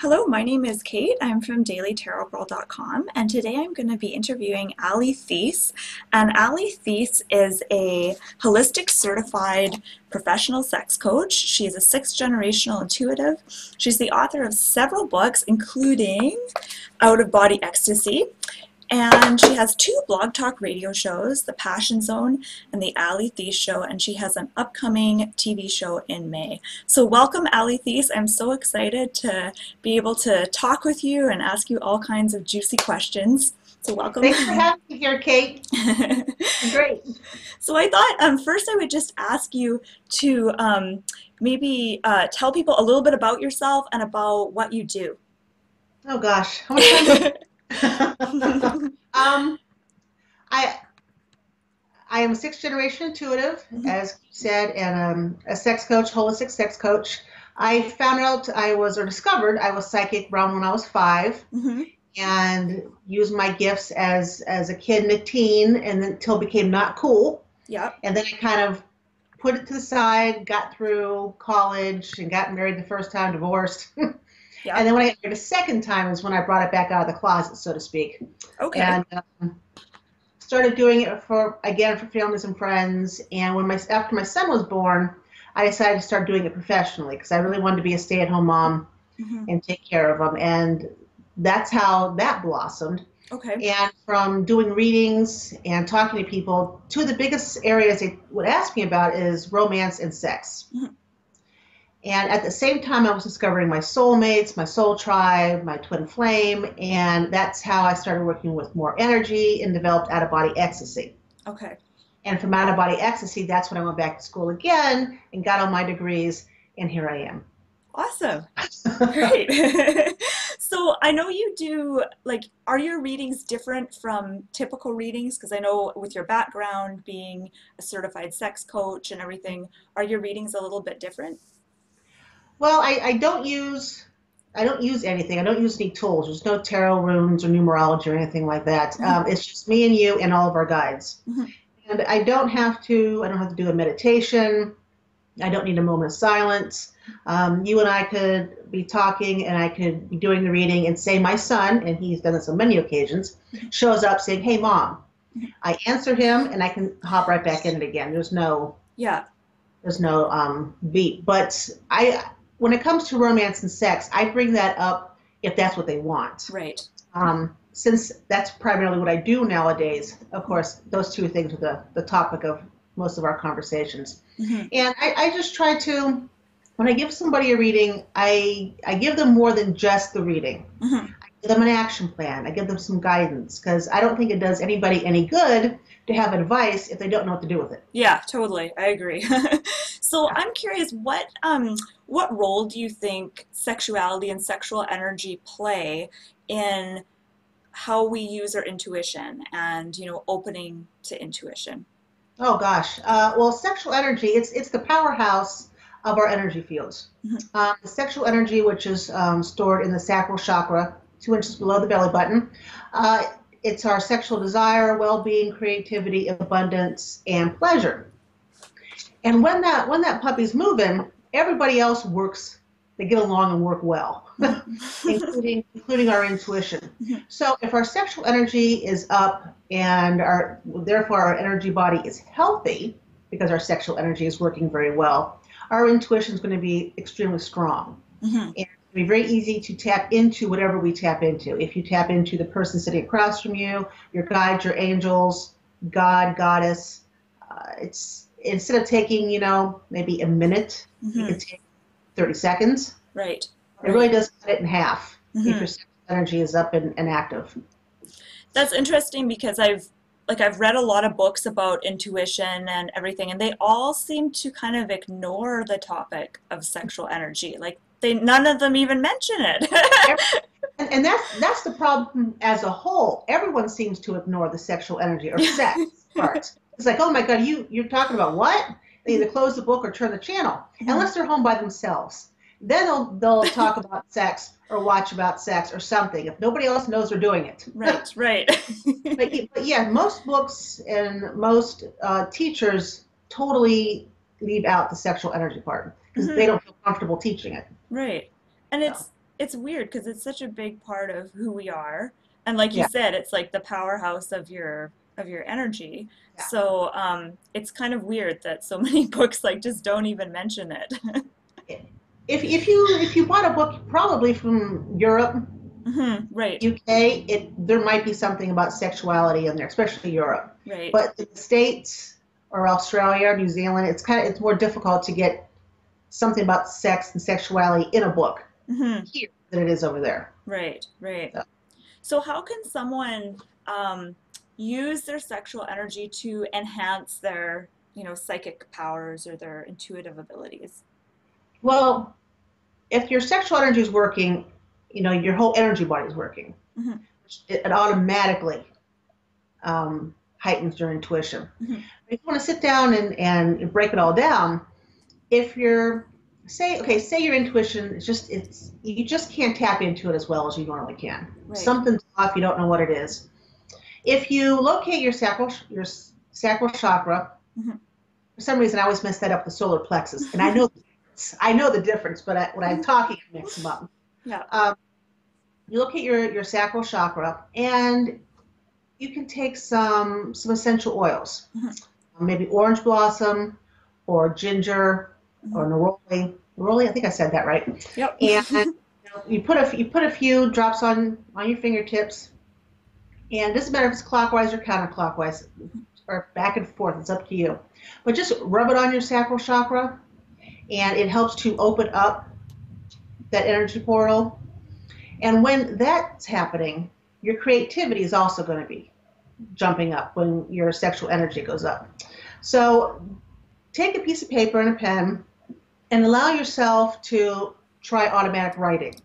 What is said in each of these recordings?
Hello, my name is Kate. I'm from dailytarotgirl.com, and today I'm going to be interviewing Allie Theiss. And Allie Theiss is a holistic certified professional sex coach. She is a sixth generational intuitive. She's the author of several books, including Out of Body Ecstasy. And she has two blog talk radio shows, The Passion Zone and The Allie Theiss Show, and she has an upcoming TV show in May. So welcome, Allie Theiss. I'm so excited to be able to talk with you and ask you all kinds of juicy questions. So welcome. Thanks for having me here, Kate. Great. So I thought first I would just ask you to maybe tell people a little bit about yourself and about what you do. Oh gosh, how much time? I am a sixth generation intuitive, as you said, and a sex coach, holistic sex coach. I found out discovered I was psychic around when I was 5, and used my gifts as a kid and a teen, and until it became not cool. Yeah. And then I kind of put it to the side, got through college, and got married the first time, divorced. Yeah. And then when I got married the second time is when I brought it back out of the closet, so to speak. Okay. And started doing it for families and friends. And after my son was born, I decided to start doing it professionally because I really wanted to be a stay-at-home mom and take care of them. And that's how that blossomed. Okay. And from doing readings and talking to people, two of the biggest areas they would ask me about is romance and sex. And at the same time, I was discovering my soulmates, my soul tribe, my twin flame, and that's how I started working with more energy and developed out-of-body ecstasy. Okay. And from out-of-body ecstasy, that's when I went back to school again and got all my degrees, and here I am. Awesome. Great. So I know you do, are your readings different from typical readings? Because I know with your background being a certified sex coach and everything, are your readings a little bit different? Well, I don't use anything. I don't use any tools. There's no tarot runes or numerology or anything like that. It's just me and you and all of our guides. And I don't have to do a meditation. I don't need a moment of silence. You and I could be talking and I could be doing the reading and say my son, and he's done this on many occasions, shows up saying, "Hey, Mom." I answer him and I can hop right back in it again. There's no beat. But when it comes to romance and sex, I bring that up if that's what they want. Right. Since that's primarily what I do nowadays, of course, those two things are the topic of most of our conversations. And I just try to, when I give somebody a reading, I give them more than just the reading. I give them an action plan. I give them some guidance because I don't think it does anybody any good to have advice if they don't know what to do with it. Yeah, totally. I agree. So I'm curious, what role do you think sexuality and sexual energy play in how we use our intuition and, opening to intuition? Oh gosh. Well, sexual energy, it's the powerhouse of our energy fields. The sexual energy, which is stored in the sacral chakra, 2 inches below the belly button. It's our sexual desire, well-being, creativity, abundance, and pleasure. And when that puppy's moving, everybody else works. They get along and work well, including our intuition. So if our sexual energy is up and therefore our energy body is healthy because our sexual energy is working very well, our intuition is going to be extremely strong. And it's going to be very easy to tap into whatever we tap into. If you tap into the person sitting across from you, your guides, your angels, God, goddess, it's instead of taking, maybe a minute, you can take 30 seconds. Right. It really does cut it in half if your sexual energy is up and active. That's interesting because I've read a lot of books about intuition and everything, and they all seem to kind of ignore the topic of sexual energy. None of them even mention it. and that's the problem as a whole. Everyone seems to ignore the sexual energy or sex part. It's like, oh my God, you're talking about what? They either close the book or turn the channel, unless they're home by themselves. Then they'll talk about sex or watch about sex or something if nobody else knows they're doing it. Right. But yeah, most books and most teachers totally leave out the sexual energy part because they don't feel comfortable teaching it. Right. And it's weird because it's such a big part of who we are. And like you Yeah, said, it's like the powerhouse of your energy. yeah. So it's kind of weird that so many books like just don't even mention it. If you bought a book probably from Europe, Right, UK, there might be something about sexuality in there, especially Europe. right. But in the States or Australia or New Zealand, it's more difficult to get something about sex and sexuality in a book hmm here than it is over there. Right, right. So, So how can someone use their sexual energy to enhance their, psychic powers or their intuitive abilities? well, if your sexual energy is working, your whole energy body is working. Hmm It automatically heightens your intuition. hmm If you want to sit down and break it all down, if you're say your intuition is just it's you just can't tap into it as well as you normally can. Right. Something's off, you don't know what it is. If you locate your sacral chakra, hmm for some reason I always mess that up, the solar plexus, and I know the difference, but when I'm talking, I mix them up. Yeah. Um, you locate your sacral chakra, and you can take some essential oils, hmm maybe orange blossom, or ginger, hmm or neroli. Neroli, I think I said that right. Yep. And you put a few drops on your fingertips, and it doesn't matter if it's clockwise or counterclockwise, or back and forth. It's up to you. But just rub it on your sacral chakra, and it helps to open up that energy portal. And when that's happening, your creativity is also going to be jumping up when your sexual energy goes up. So take a piece of paper and a pen and allow yourself to try automatic writing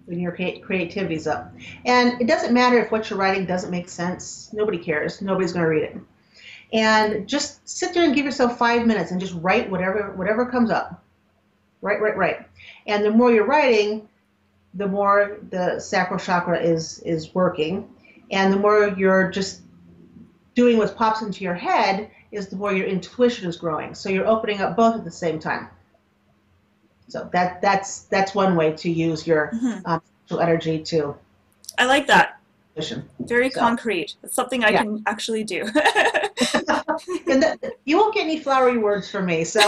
when your creativity is up. And it doesn't matter if what you're writing doesn't make sense. Nobody cares. Nobody's going to read it. And just sit there and give yourself 5 minutes and just write whatever comes up. Write. And the more you're writing, the more the sacral chakra is working, and the more you're just doing what pops into your head is the more your intuition is growing. So you're opening up both at the same time. So that's one way to use your hmm sexual energy to I like help that. intuition. Very So concrete. It's something I yeah, can actually do. and you won't get any flowery words from me. So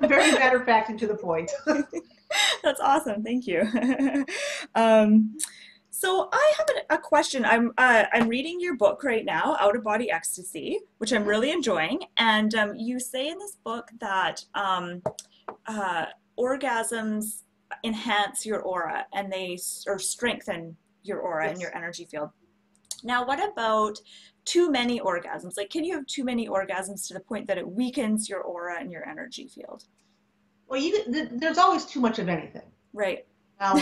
very matter of fact and to the point. That's awesome. Thank you. Um, so I have a question. I'm reading your book right now, Out of Body Ecstasy, which I'm really enjoying. And you say in this book that uh, orgasms enhance your aura and or strengthen your aura and Yes. your energy field. Now, what about too many orgasms? Like, can you have too many orgasms to the point that it weakens your aura and your energy field? Well, there's always too much of anything. Right. Now,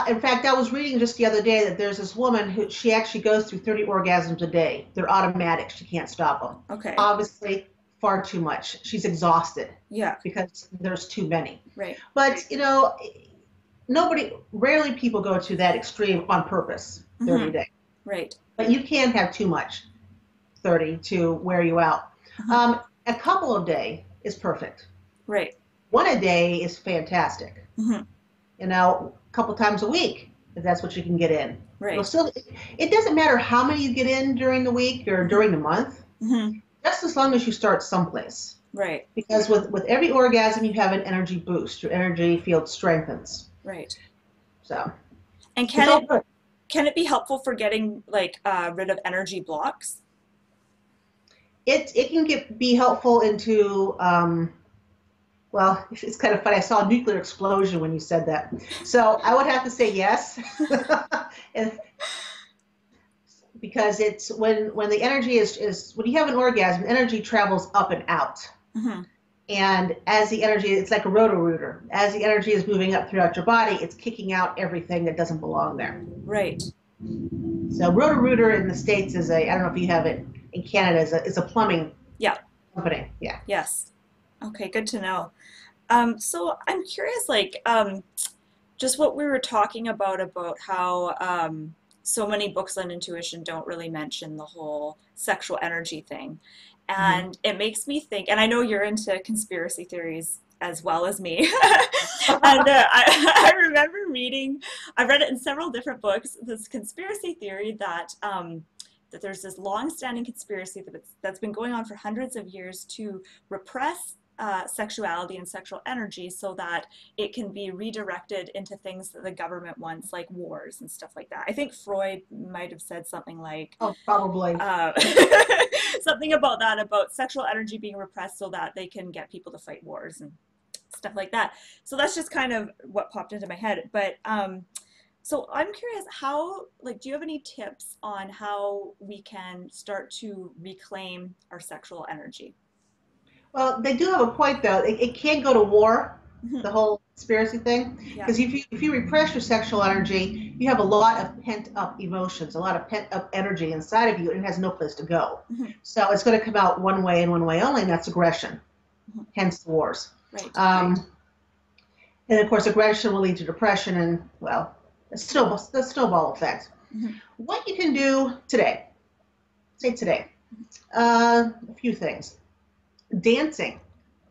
in fact, I was reading just the other day that there's this woman who she actually goes through 30 orgasms a day. They're automatic. She can't stop them. Okay. Obviously, far too much. She's exhausted Yeah. because there's too many. Right. But, rarely people go to that extreme on purpose, 30 hmm days. Right. But you can't have too much, 30, to wear you out. uh A couple a day is perfect. Right. One a day is fantastic. hmm A couple times a week, if that's what you can get in. It'll Right. still, it doesn't matter how many you get in during the week or hmm during the month, hmm just as long as you start someplace. Right. Because with every orgasm, you have an energy boost. Your energy field strengthens. Right. So And it's all good. can it be helpful for getting like rid of energy blocks? It can be helpful into well, it's kind of funny. I saw a nuclear explosion when you said that. So I would have to say yes. Because it's when the energy is when you have an orgasm, energy travels up and out. hmm And as the energy, it's like a roto-rooter. As the energy is moving up throughout your body, it's kicking out everything that doesn't belong there. Right. So roto-rooter in the States is I don't know if you have it in Canada, is a plumbing Yeah. company. Yeah. Yes. Okay, good to know. So I'm curious, like, just what we were talking about how so many books on intuition don't really mention the whole sexual energy thing. Mm-hmm. And it makes me think, and I know you're into conspiracy theories as well as me. And I remember reading, I read it in several different books, this conspiracy theory that that there's this long-standing conspiracy that's been going on for hundreds of years to repress sexuality and sexual energy so that it can be redirected into things that the government wants, like wars and stuff like that. I think Freud might have said something like, Oh, probably. something about that, about sexual energy being repressed so that they can get people to fight wars and stuff like that. So that's just kind of what popped into my head. But so I'm curious, how, like, do you have any tips on how we can start to reclaim our sexual energy? Well, they do have a point though. It can go to war, Hmm. the whole conspiracy thing, Yeah. because if you repress your sexual energy, you have a lot of pent up emotions, a lot of pent up energy inside of you, and it has no place to go. Hmm. So it's going to come out one way and one way only, and that's aggression. Hmm. Hence the wars. Right. And of course, aggression will lead to depression, and well, the snowball effect. Hmm. What you can do today, say today, a few things. Dancing.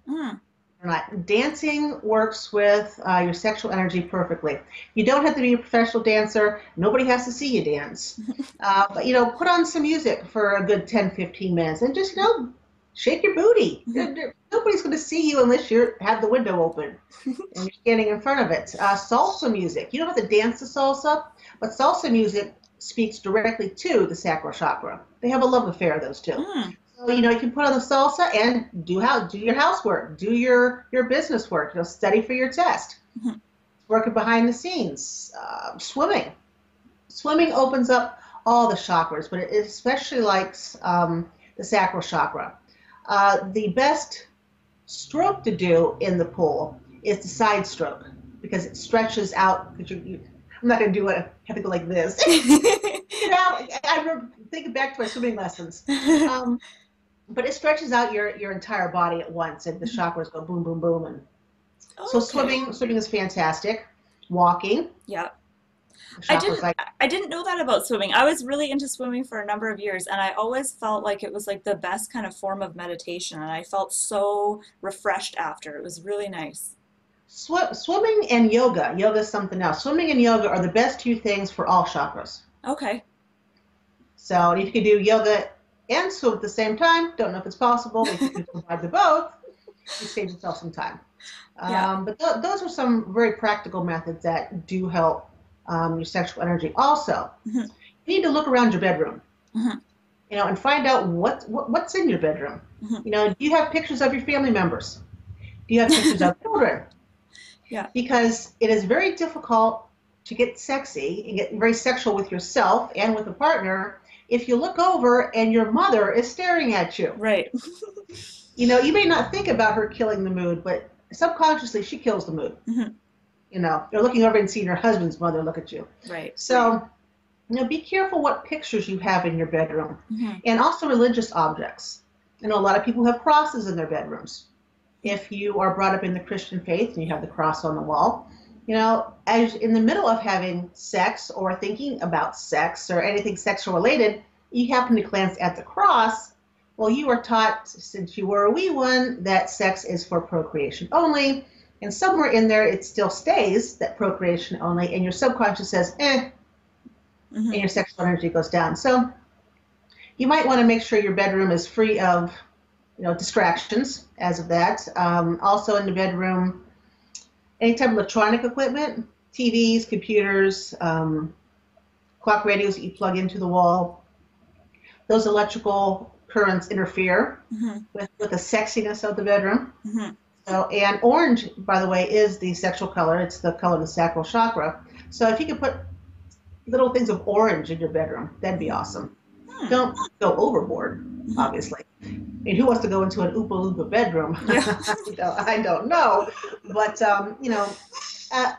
Mm. Right. Dancing works with your sexual energy perfectly. You don't have to be a professional dancer. Nobody has to see you dance. But, put on some music for a good 10, 15 minutes and just, shake your booty. Nobody's going to see you unless you have the window open and you're standing in front of it. Salsa music. You don't have to dance to salsa, but salsa music speaks directly to the sacral chakra. They have a love affair, those two. Mm. So, you can put on the salsa and do your housework, do your business work, study for your test, Mhm. working behind the scenes, swimming. Swimming opens up all the chakras, but it especially likes the sacral chakra. The best stroke to do in the pool is the side stroke because it stretches out. I'm not going to do it. I have to go like this. I remember thinking back to my swimming lessons. But it stretches out your entire body at once, and the chakras go boom, boom, boom. And so Okay. swimming is fantastic. Walking, Yeah. the I chakras didn't like. I didn't know that about swimming. I was really into swimming for a number of years and I always felt like it was like the best kind of form of meditation and I felt so refreshed after. It was really nice. Swimming and yoga. Yoga is something else. Swimming and yoga are the best two things for all chakras. Okay. So if you could do yoga and swim at the same time, don't know if it's possible, but if you could combine the both, you save yourself some time. Yeah. But those are some very practical methods that do help your sexual energy. Also, Hmm. you need to look around your bedroom, Hmm. and find out what's in your bedroom. Hmm. Do you have pictures of your family members? Do you have pictures of children? Yeah. Because it is very difficult to get sexy and get very sexual with yourself and with a partner if you look over and your mother is staring at you. Right. You may not think about her killing the mood, but subconsciously she kills the mood. Hmm. You're looking over and seeing your husband's mother look at you. Right. So, be careful what pictures you have in your bedroom, Hmm. and also religious objects. I know a lot of people have crosses in their bedrooms. If you are brought up in the Christian faith and you have the cross on the wall, as in the middle of having sex or thinking about sex or anything sexual related, you happen to glance at the cross. Well, you are taught since you were a wee one that sex is for procreation only. And somewhere in there, it still stays that procreation only, and your subconscious says, and Hmm. your sexual energy goes down. So you might want to make sure your bedroom is free of, distractions as of that. Also in the bedroom, any type of electronic equipment, TVs, computers, clock radios that you plug into the wall, those electrical currents interfere Hmm. with the sexiness of the bedroom. Hmm. So, and orange, by the way, is the sexual color. It's the color of the sacral chakra. So if you could put little things of orange in your bedroom, that'd be awesome. Hmm. Don't go overboard, Hmm. obviously. And who wants to go into an Oompa Loompa bedroom? Yeah. I don't know. But,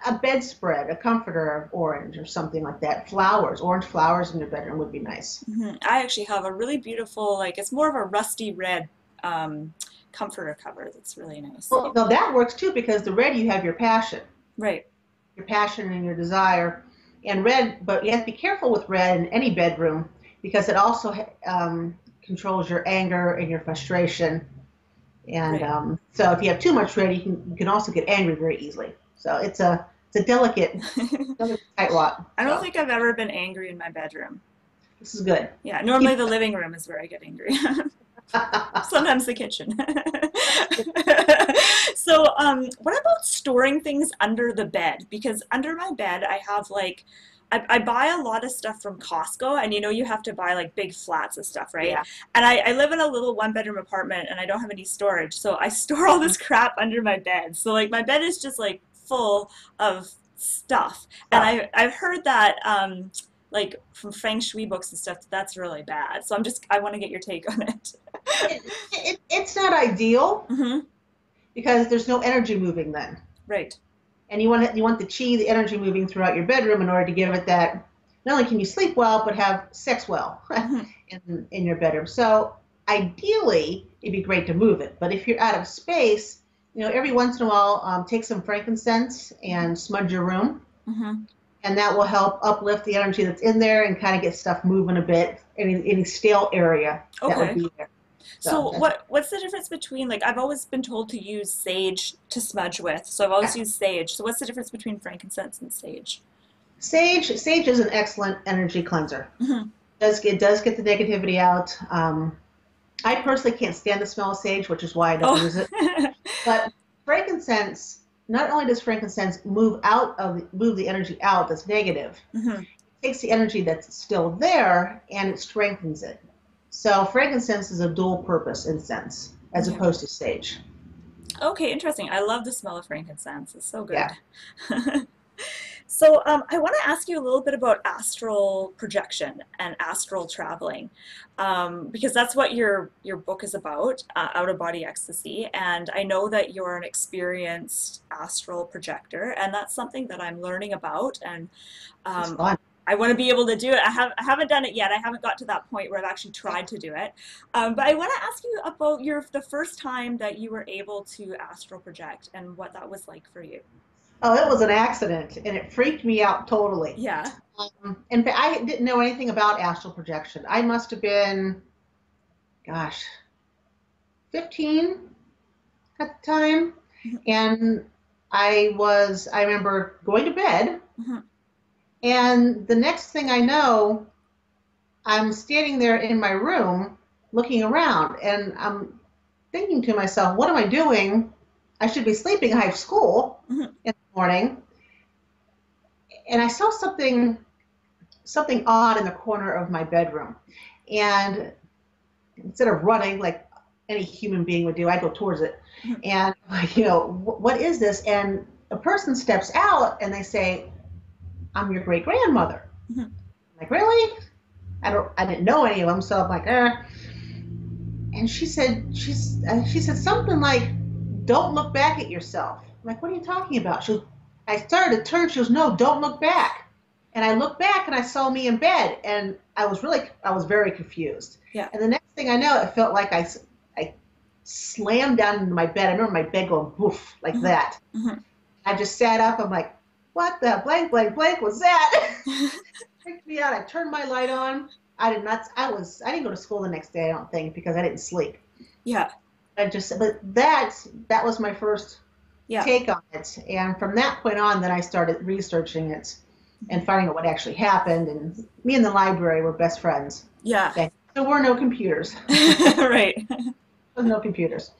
a bedspread, a comforter of orange or something like that. Flowers, orange flowers in your bedroom would be nice. Hmm. I actually have a really beautiful, like, it's more of a rusty red um, comforter cover that's really nice. Well, no, that works too because the red you have Right. your passion and your desire, and red. But you have to be careful with red in any bedroom because it also controls your anger and your frustration And Right. so if you have too much red, you can also get angry very easily. So it's a delicate tightrope. I don't So think I've ever been angry in my bedroom. this is good. Yeah, normally Keep the living room is where I get angry. Sometimes the kitchen. So, what about storing things under the bed? Because under my bed, I have like, I buy a lot of stuff from Costco, and you know, you have to buy like big flats of stuff, right? Yeah. And I live in a little one-bedroom apartment, and I don't have any storage, so I store all this crap under my bed. So, like, my bed is just like full of stuff. And Stuff. I've heard that, like from feng shui books and stuff, that's really bad. So I want to get your take on it. It's not ideal Hmm. because there's no energy moving then. Right. And you want the chi, the energy moving throughout your bedroom in order to give it that. Not only can you sleep well, but have sex well Hmm. in your bedroom. So ideally, it'd be great to move it. But if you're out of space, every once in a while, take some frankincense and smudge your room, Hmm. and that will help uplift the energy that's in there and kind of get stuff moving a bit. Any stale area that would Okay. be there. So So that's what's the difference between, like, I've always been told to use sage to smudge with, so I've always yeah. used sage. So what's the difference between frankincense and sage? Sage is an excellent energy cleanser. Hmm. It does get the negativity out. I personally can't stand the smell of sage, which is why I don't Oh. use it. But frankincense, not only does frankincense move the energy out that's negative, Hmm. it takes the energy that's still there and it strengthens it. So frankincense is a dual purpose incense as Yeah. opposed to sage. Okay, interesting. I love the smell of frankincense. It's so good. Yeah. So, I want to ask you a little bit about astral projection and astral traveling, because that's what your book is about, out of body ecstasy. And I know that you're an experienced astral projector, and that's something that I'm learning about. And It's um, fun. I want to be able to do it. I haven't done it yet. I haven't got to that point where I've actually tried to do it. But I want to ask you about the first time that you were able to astral project and what that was like for you. Oh, it was an accident and it freaked me out totally. Yeah. In fact, I didn't know anything about astral projection. I must have been, gosh, 15 at the time. Mhm. And I remember going to bed, Mhm. and the next thing I know, I'm standing there in my room looking around, and I'm thinking to myself, what am I doing? I should be sleeping. I have school Mhm. in the morning. And I saw something odd in the corner of my bedroom. And instead of running like any human being would do, I go towards it. Mhm. And what is this? And a person steps out and they say, "I'm your great grandmother." Mhm. I'm like, really? I didn't know any of them, so I'm like, eh. And she said something like, "Don't look back at yourself." I'm like, what are you talking about? I started to turn. She goes, "No, don't look back." And I looked back and I saw me in bed, and I was very confused. Yeah. And the next thing I know, it felt like I slammed down into my bed. I remember my bed going poof like Mhm. that. Mhm. I just sat up. I'm like, what the blank blank blank was that? Freaked me out. I turned my light on. I did not. I didn't go to school the next day. I don't think because I didn't sleep. Yeah. But that was my first Yeah. take on it. And from that point on, then I started researching it and finding out what actually happened. And me and the library were best friends. Yeah. There were no computers. Right. There was no computers.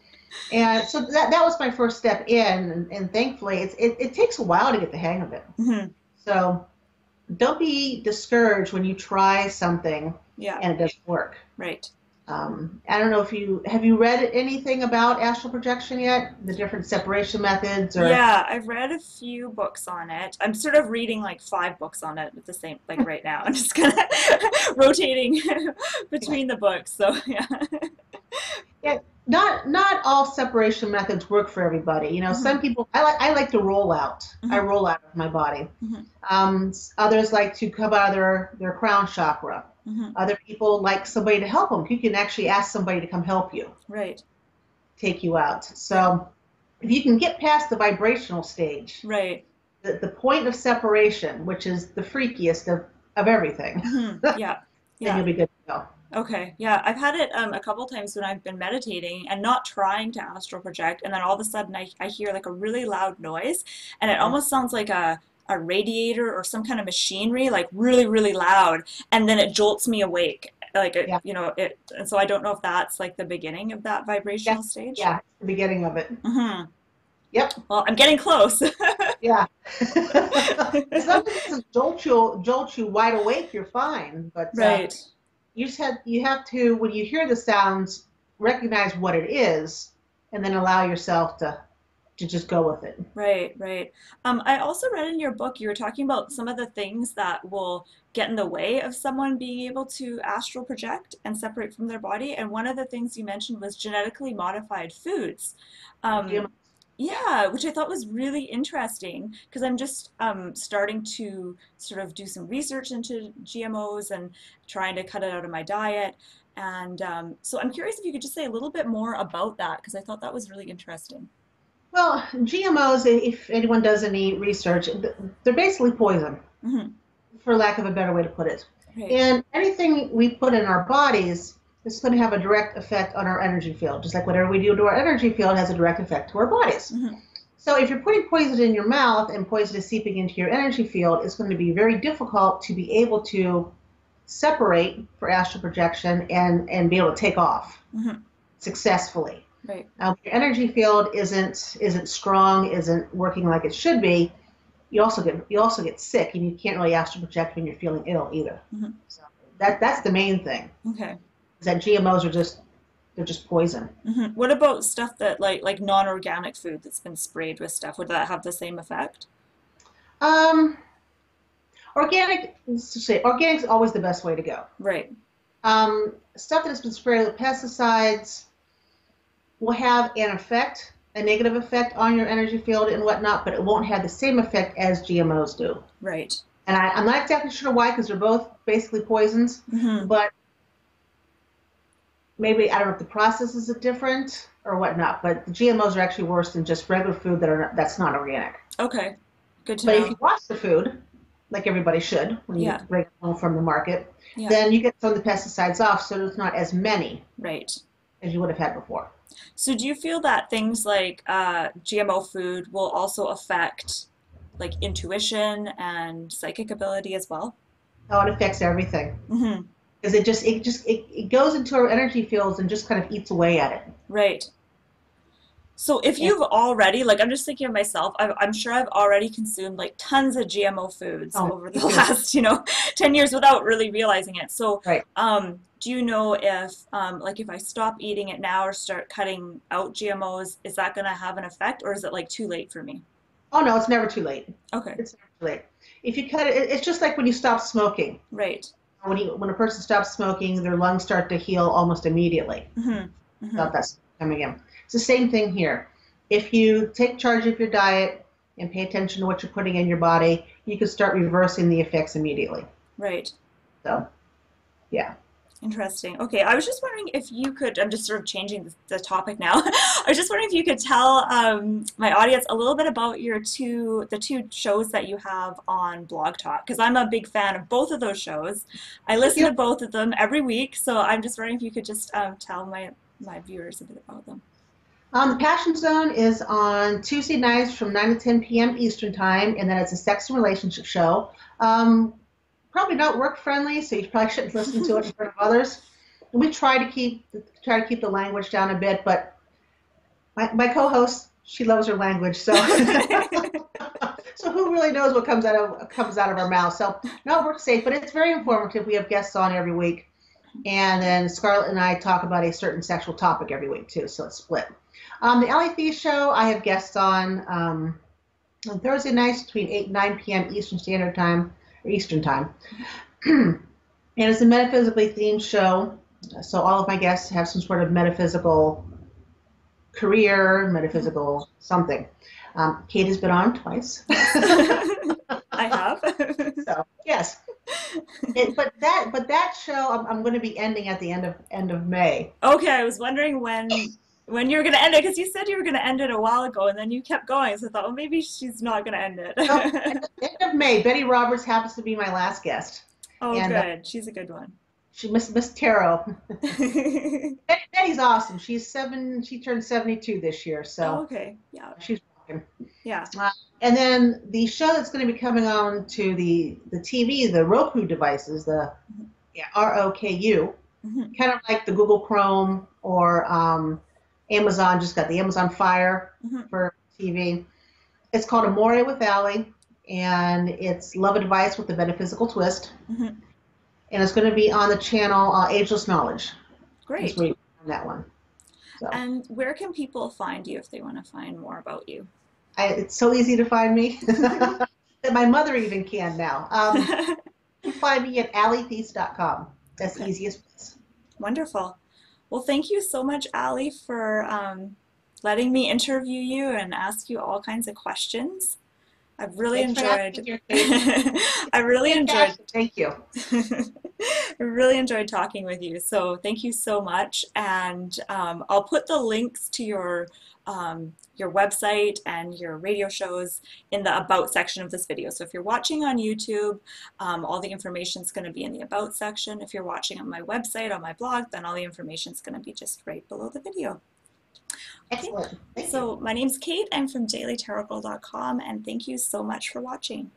And so that was my first step in. And thankfully, it takes a while to get the hang of it. Hmm. So don't be discouraged when you try something Yeah. and it doesn't work. Right. I don't know if have you read anything about astral projection yet? The different separation methods, or Yeah, I've read a few books on it. I'm sort of reading like 5 books on it at the same, like right now. I'm just kind of rotating between the books. So yeah. yeah, not all separation methods work for everybody. Hmm. Some people I like to roll out. I Hmm. roll out of my body. Hmm. Others like to come out of their crown chakra. Hmm. Other people like somebody to help them. You can actually ask somebody to come help you, Right. take you out. Yeah. So if you can get past the vibrational stage, Right. the point of separation, which is the freakiest of everything, Hmm. Yeah. then Yeah. you'll be good to go. Okay, yeah, I've had it a couple times when I've been meditating and not trying to astral project, and then all of a sudden I hear like a really loud noise, and it Yeah. almost sounds like a radiator or some kind of machinery, like really, really loud, and then it jolts me awake, like it, Yeah. and so I don't know if that's like the beginning of that Yeah. vibrational stage. Yeah. It's the beginning of it. Hmm. Yep. Well, I'm getting close. Yeah. As long as it doesn't jolt you wide awake, you're fine. But Right. you have to, when you hear the sounds, recognize what it is, and then allow yourself to just go with it. Right, right. I also read in your book you were talking about some of the things that will get in the way of someone being able to astral project and separate from their body. And one of the things you mentioned was genetically modified foods. GMO. Yeah, which I thought was really interesting because I'm just starting to sort of do some research into GMOs and trying to cut it out of my diet. And so I'm curious if you could just say a little bit more about that because I thought that was really interesting. Well, GMOs, if anyone does any research, they're basically poison, Hmm. for lack of a better way to put it. Right. And anything we put in our bodies is going to have a direct effect on our energy field. Just like whatever we do to our energy field has a direct effect to our bodies. Hmm. So if you're putting poison in your mouth and poison is seeping into your energy field, it's going to be very difficult to be able to separate for astral projection and be able to take off Hmm. successfully. Right. Now, if your energy field isn't strong, isn't working like it should be, you also get sick, and you can't really astral project when you're feeling ill either. Hmm. So that's the main thing. Okay. Is that GMOs are just poison. Hmm. What about stuff that like non-organic food that's been sprayed with stuff? Would that have the same effect? Um, organic is always the best way to go. Right. Stuff that has been sprayed with pesticides will have an effect, a negative effect on your energy field and whatnot, but it won't have the same effect as GMOs do. Right. And I'm not exactly sure why, because they're both basically poisons, Hmm. but maybe I don't know if the processes are different or whatnot. But the GMOs are actually worse than just regular food that's not organic. Okay. Good to But if you know. wash the food, like everybody should when you Yeah. bring it home from the market, Yeah. then you get some of the pesticides off, so there's not as many Right. as you would have had before. So do you feel that things like GMO food will also affect like intuition and psychic ability as well? Oh, it affects everything Hmm. because it goes into our energy fields and just kind of eats away at it. Right. So if And you've already, like, I'm just thinking of myself, I'm sure I've already consumed like tons of GMO foods oh, over the me too. last, 10 years without really realizing it. So, Right. do you know if, like, if I stop eating it now or start cutting out GMOs, is that going to have an effect or is it like too late for me? Oh no, it's never too late. Okay. It's never too late. If you cut it, it's just like when you stop smoking. Right. When a person stops smoking, their lungs start to heal almost immediately Hmm. Hmm. without that coming in. It's the same thing here. If you take charge of your diet and pay attention to what you're putting in your body, you can start reversing the effects immediately. Right. So, yeah. Interesting. Okay, I was just wondering if you could, I'm just sort of changing the topic now. I was just wondering if you could tell my audience a little bit about the two shows that you have on Blog Talk, because I'm a big fan of both of those shows. I Thank listen you. to both of them every week, so I'm just wondering if you could just tell my viewers a bit about them. The Passion Zone is on Tuesday nights from 9 to 10 p.m. Eastern Time, and then it's a sex and relationship show. Probably not work friendly, so you probably shouldn't listen to it in front of others. And we try to keep the language down a bit, but my co-host, she loves her language, so so who really knows what comes out of our mouth? So not work safe, but it's very informative. We have guests on every week, and then Scarlett and I talk about a certain sexual topic every week too, so it's split. The Allie Theiss show, I have guests on Thursday nights between 8 and 9 p.m. Eastern Standard Time, or Eastern Time. And it's a metaphysically themed show, so all of my guests have some sort of metaphysical career, metaphysical something. Kate has been on twice. Yes, I have. So yes, but that show I'm going to be ending at the end of May. Okay, I was wondering when you were going to end it because you said you were going to end it a while ago and then you kept going. So I thought, well, maybe she's not going to end So it. end of May, Betty Roberts happens to be my last guest, Oh, and good. She's a good one. She Miss Tarot. Betty's awesome. She's 7. She turned 72 this year, Oh, so okay. Yeah. she's rocking. Yeah. And then the show that's going to be coming on to the TV, the Roku devices, the yeah, ROKU, Hmm. kind of like the Google Chrome or Amazon. Just got the Amazon Fire Hmm. for TV. It's called Amore with Allie, and it's love advice with a metaphysical twist. Hmm. And it's going to be on the channel Ageless Knowledge. Is Great. where you can find that one. So And where can people find you if they want to find more about you? it's so easy to find me that my mother even can now. You can find me at allietheiss.com. That's the Okay. easiest place. Wonderful. Well, thank you so much, Allie, for letting me interview you and ask you all kinds of questions. I've really Thanks for having me enjoyed. here, Kate. I really enjoyed. Fantastic. Thank you. I really enjoyed talking with you. So thank you so much. And I'll put the links to your website and your radio shows in the About section of this video. So if you're watching on YouTube, all the information is going to be in the About section. If you're watching on my website, on my blog, then all the information is going to be just right below the video. Okay, Excellent. Thank you. so my name's Kate. I'm from dailytarotgirl.com, and thank you so much for watching.